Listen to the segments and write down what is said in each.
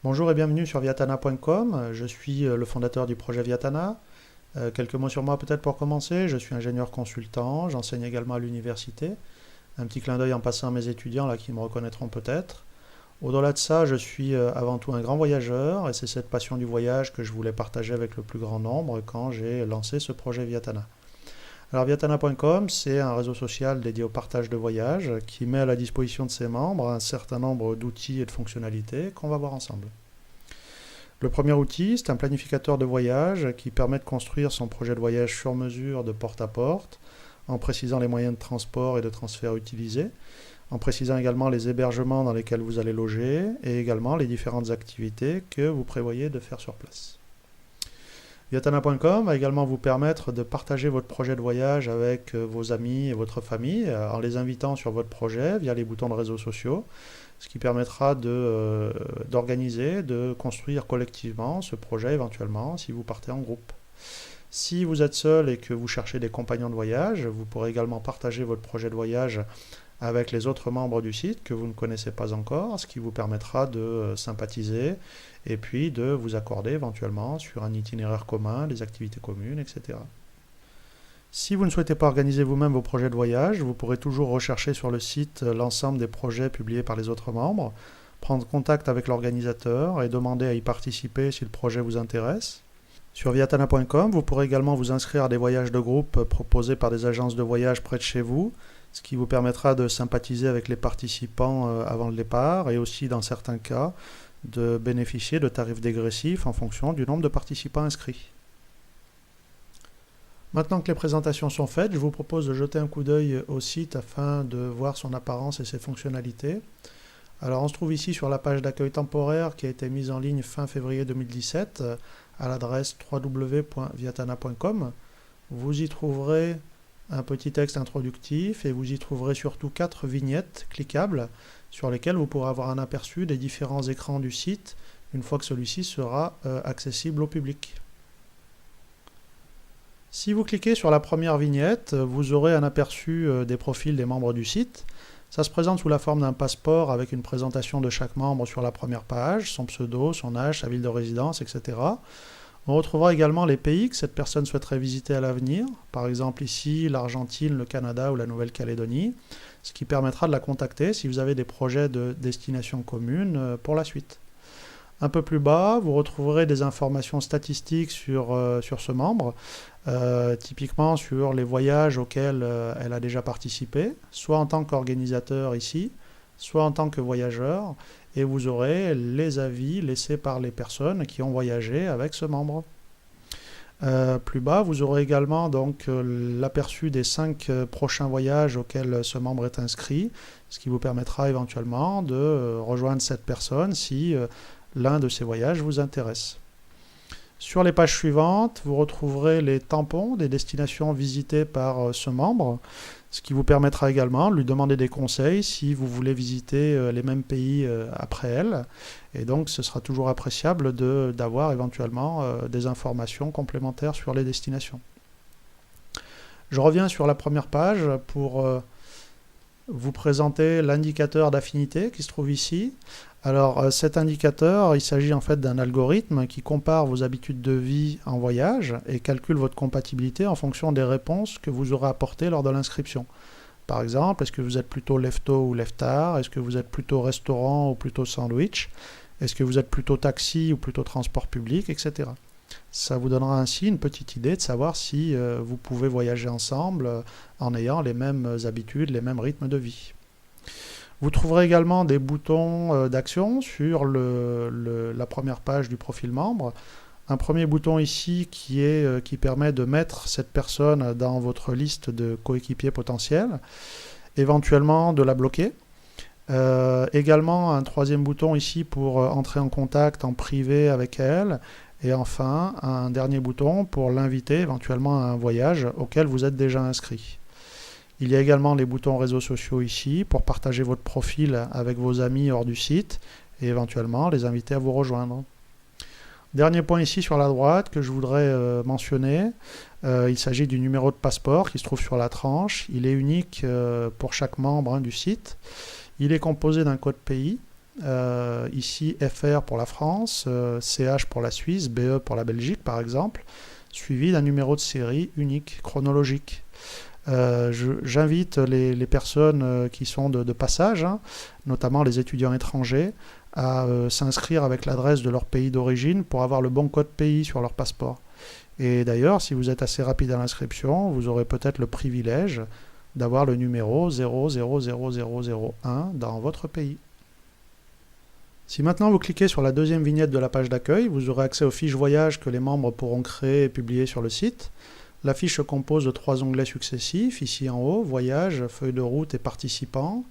Bonjour et bienvenue sur viatana.com. Je suis le fondateur du projet Viatana. Quelques mots sur moi peut-être pour commencer. Je suis ingénieur consultant, j'enseigne également à l'université. Un petit clin d'œil en passant à mes étudiants là qui me reconnaîtront peut-être. Au-delà de ça, je suis avant tout un grand voyageur et c'est cette passion du voyage que je voulais partager avec le plus grand nombre quand j'ai lancé ce projet Viatana. Alors viatana.com, c'est un réseau social dédié au partage de voyages qui met à la disposition de ses membres un certain nombre d'outils et de fonctionnalités qu'on va voir ensemble. Le premier outil, c'est un planificateur de voyage qui permet de construire son projet de voyage sur mesure de porte à porte, en précisant les moyens de transport et de transfert utilisés, en précisant également les hébergements dans lesquels vous allez loger et également les différentes activités que vous prévoyez de faire sur place. Viatana.com va également vous permettre de partager votre projet de voyage avec vos amis et votre famille en les invitant sur votre projet via les boutons de réseaux sociaux, ce qui permettra d'organiser, de construire collectivement ce projet éventuellement si vous partez en groupe. Si vous êtes seul et que vous cherchez des compagnons de voyage, vous pourrez également partager votre projet de voyage avec les autres membres du site que vous ne connaissez pas encore, ce qui vous permettra de sympathiser et puis de vous accorder éventuellement sur un itinéraire commun, des activités communes, etc. Si vous ne souhaitez pas organiser vous-même vos projets de voyage, vous pourrez toujours rechercher sur le site l'ensemble des projets publiés par les autres membres, prendre contact avec l'organisateur et demander à y participer si le projet vous intéresse. Sur viatana.com, vous pourrez également vous inscrire à des voyages de groupe proposés par des agences de voyage près de chez vous, ce qui vous permettra de sympathiser avec les participants avant le départ et aussi, dans certains cas, de bénéficier de tarifs dégressifs en fonction du nombre de participants inscrits. Maintenant que les présentations sont faites, je vous propose de jeter un coup d'œil au site afin de voir son apparence et ses fonctionnalités. Alors on se trouve ici sur la page d'accueil temporaire qui a été mise en ligne fin février 2017 à l'adresse www.viatana.com. Vous y trouverez un petit texte introductif et vous y trouverez surtout 4 vignettes cliquables sur lesquelles vous pourrez avoir un aperçu des différents écrans du site une fois que celui-ci sera accessible au public. Si vous cliquez sur la première vignette, vous aurez un aperçu des profils des membres du site. Ça se présente sous la forme d'un passeport avec une présentation de chaque membre sur la première page, son pseudo, son âge, sa ville de résidence, etc. On retrouvera également les pays que cette personne souhaiterait visiter à l'avenir, par exemple ici l'Argentine, le Canada ou la Nouvelle-Calédonie, ce qui permettra de la contacter si vous avez des projets de destination commune pour la suite. Un peu plus bas, vous retrouverez des informations statistiques sur ce membre, typiquement sur les voyages auxquels elle a déjà participé, soit en tant qu'organisateur ici, soit en tant que voyageur, et vous aurez les avis laissés par les personnes qui ont voyagé avec ce membre. Plus bas, vous aurez également donc l'aperçu des 5 prochains voyages auxquels ce membre est inscrit, ce qui vous permettra éventuellement de rejoindre cette personne si l'un de ces voyages vous intéresse. Sur les pages suivantes, vous retrouverez les tampons des destinations visitées par ce membre, ce qui vous permettra également de lui demander des conseils si vous voulez visiter les mêmes pays après elle. Et donc ce sera toujours appréciable d'avoir éventuellement des informations complémentaires sur les destinations. Je reviens sur la première page pour vous présenter l'indicateur d'affinité qui se trouve ici. Alors cet indicateur, il s'agit en fait d'un algorithme qui compare vos habitudes de vie en voyage et calcule votre compatibilité en fonction des réponses que vous aurez apportées lors de l'inscription. Par exemple, est-ce que vous êtes plutôt lève-tôt ou lève-tard? Est-ce que vous êtes plutôt restaurant ou plutôt sandwich? Est-ce que vous êtes plutôt taxi ou plutôt transport public, etc. Ça vous donnera ainsi une petite idée de savoir si vous pouvez voyager ensemble en ayant les mêmes habitudes, les mêmes rythmes de vie. Vous trouverez également des boutons d'action sur la première page du profil membre. Un premier bouton ici qui permet de mettre cette personne dans votre liste de coéquipiers potentiels, éventuellement de la bloquer. Également un troisième bouton ici pour entrer en contact en privé avec elle. Et enfin, un dernier bouton pour l'inviter éventuellement à un voyage auquel vous êtes déjà inscrit. Il y a également les boutons réseaux sociaux ici pour partager votre profil avec vos amis hors du site et éventuellement les inviter à vous rejoindre. Dernier point ici sur la droite que je voudrais mentionner, il s'agit du numéro de passeport qui se trouve sur la tranche. Il est unique pour chaque membre du site. Il est composé d'un code pays ici FR pour la France, CH pour la Suisse, BE pour la Belgique par exemple, suivi d'un numéro de série unique, chronologique. J'invite les personnes qui sont de passage, hein, notamment les étudiants étrangers, à s'inscrire avec l'adresse de leur pays d'origine pour avoir le bon code pays sur leur passeport. Et d'ailleurs, si vous êtes assez rapide à l'inscription, vous aurez peut-être le privilège d'avoir le numéro 000001 dans votre pays. Si maintenant vous cliquez sur la deuxième vignette de la page d'accueil, vous aurez accès aux fiches voyage que les membres pourront créer et publier sur le site. La fiche se compose de 3 onglets successifs, ici en haut, voyage, feuille de route et participants.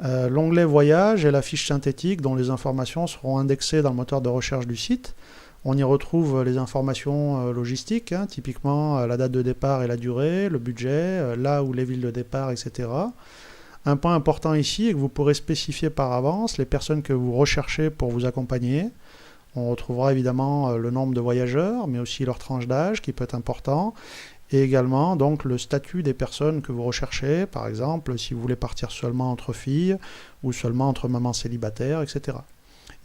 L'onglet voyage est la fiche synthétique dont les informations seront indexées dans le moteur de recherche du site. On y retrouve les informations logistiques, hein, typiquement la date de départ et la durée, le budget, là où les villes de départ, etc. Un point important ici est que vous pourrez spécifier par avance les personnes que vous recherchez pour vous accompagner. On retrouvera évidemment le nombre de voyageurs, mais aussi leur tranche d'âge qui peut être important, et également donc le statut des personnes que vous recherchez, par exemple si vous voulez partir seulement entre filles ou seulement entre mamans célibataires, etc.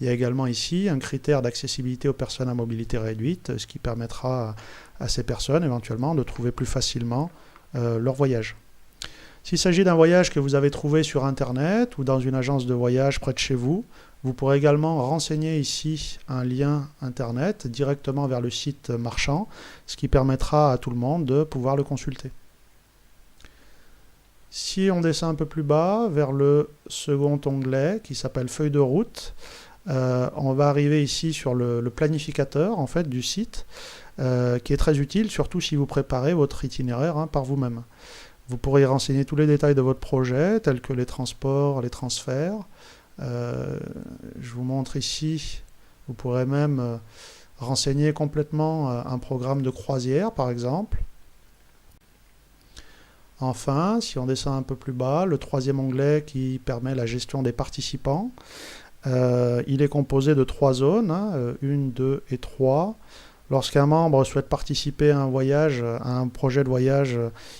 Il y a également ici un critère d'accessibilité aux personnes à mobilité réduite, ce qui permettra à ces personnes éventuellement de trouver plus facilement leur voyage. S'il s'agit d'un voyage que vous avez trouvé sur Internet ou dans une agence de voyage près de chez vous, vous pourrez également renseigner ici un lien Internet directement vers le site marchand, ce qui permettra à tout le monde de pouvoir le consulter. Si on descend un peu plus bas vers le second onglet qui s'appelle feuille de route, on va arriver ici sur le planificateur en fait, du site, qui est très utile, surtout si vous préparez votre itinéraire hein, par vous-même. Vous pourrez y renseigner tous les détails de votre projet, tels que les transports, les transferts. Je vous montre ici, vous pourrez même renseigner complètement un programme de croisière, par exemple. Enfin, si on descend un peu plus bas, le troisième onglet qui permet la gestion des participants. Il est composé de 3 zones, hein, 1, 2 et 3. Lorsqu'un membre souhaite participer à un voyage, à un projet de voyage,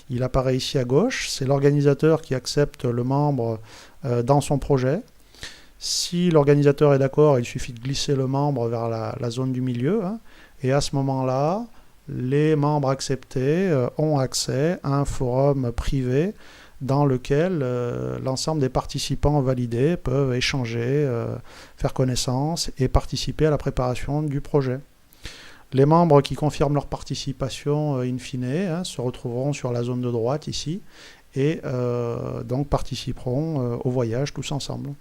il apparaît ici à gauche. C'est l'organisateur qui accepte le membre dans son projet. Si l'organisateur est d'accord, il suffit de glisser le membre vers la zone du milieu. Hein, et à ce moment-là, les membres acceptés ont accès à un forum privé dans lequel l'ensemble des participants validés peuvent échanger, faire connaissance et participer à la préparation du projet. Les membres qui confirment leur participation in fine hein, se retrouveront sur la zone de droite ici et donc participeront au voyage tous ensemble.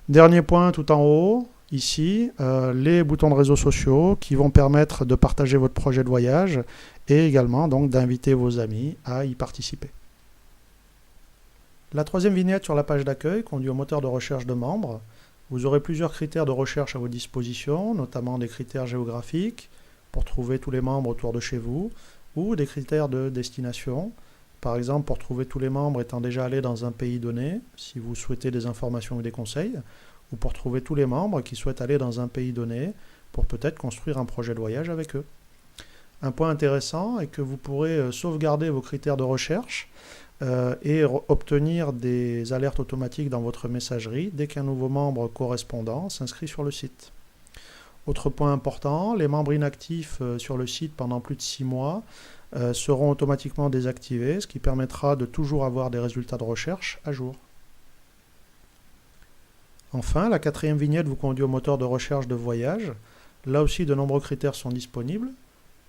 Dernier point tout en haut, ici, les boutons de réseaux sociaux qui vont permettre de partager votre projet de voyage et également donc d'inviter vos amis à y participer. La troisième vignette sur la page d'accueil conduit au moteur de recherche de membres. Vous aurez plusieurs critères de recherche à votre disposition, notamment des critères géographiques pour trouver tous les membres autour de chez vous, ou des critères de destination, par exemple pour trouver tous les membres étant déjà allés dans un pays donné, si vous souhaitez des informations ou des conseils, ou pour trouver tous les membres qui souhaitent aller dans un pays donné, pour peut-être construire un projet de voyage avec eux. Un point intéressant est que vous pourrez sauvegarder vos critères de recherche et obtenir des alertes automatiques dans votre messagerie dès qu'un nouveau membre correspondant s'inscrit sur le site. Autre point important, les membres inactifs sur le site pendant plus de 6 mois seront automatiquement désactivés, ce qui permettra de toujours avoir des résultats de recherche à jour. Enfin, la quatrième vignette vous conduit au moteur de recherche de voyage. Là aussi, de nombreux critères sont disponibles,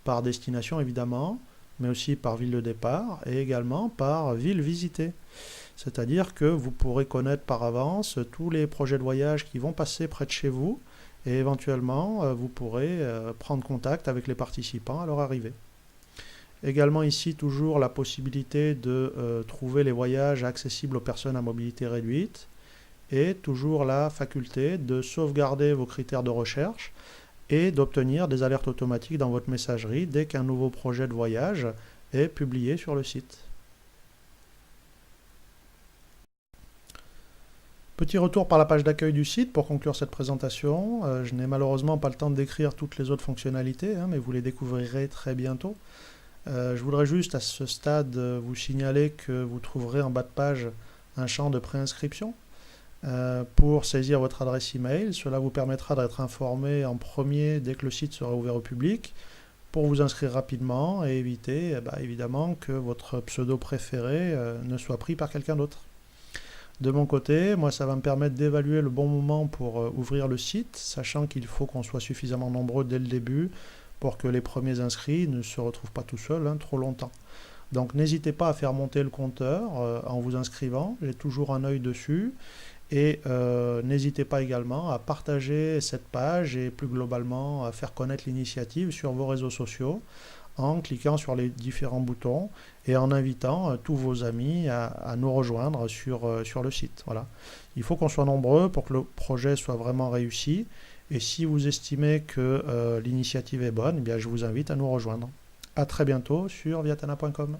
par destination évidemment, mais aussi par ville de départ et également par ville visitée. C'est-à-dire que vous pourrez connaître par avance tous les projets de voyage qui vont passer près de chez vous et éventuellement vous pourrez prendre contact avec les participants à leur arrivée. Également ici toujours la possibilité de trouver les voyages accessibles aux personnes à mobilité réduite et toujours la faculté de sauvegarder vos critères de recherche et d'obtenir des alertes automatiques dans votre messagerie dès qu'un nouveau projet de voyage est publié sur le site. Petit retour par la page d'accueil du site pour conclure cette présentation. Je n'ai malheureusement pas le temps de décrire toutes les autres fonctionnalités, mais vous les découvrirez très bientôt. Je voudrais juste à ce stade vous signaler que vous trouverez en bas de page un champ de préinscription. pour saisir votre adresse email. Cela vous permettra d'être informé en premier dès que le site sera ouvert au public pour vous inscrire rapidement et éviter évidemment que votre pseudo préféré ne soit pris par quelqu'un d'autre. De mon côté, moi ça va me permettre d'évaluer le bon moment pour ouvrir le site, sachant qu'il faut qu'on soit suffisamment nombreux dès le début pour que les premiers inscrits ne se retrouvent pas tout seuls trop longtemps. Donc n'hésitez pas à faire monter le compteur en vous inscrivant, j'ai toujours un œil dessus. Et n'hésitez pas également à partager cette page et plus globalement à faire connaître l'initiative sur vos réseaux sociaux en cliquant sur les différents boutons et en invitant tous vos amis à nous rejoindre sur le site. Voilà. Il faut qu'on soit nombreux pour que le projet soit vraiment réussi. Et si vous estimez que l'initiative est bonne, eh bien, je vous invite à nous rejoindre. À très bientôt sur viatana.com.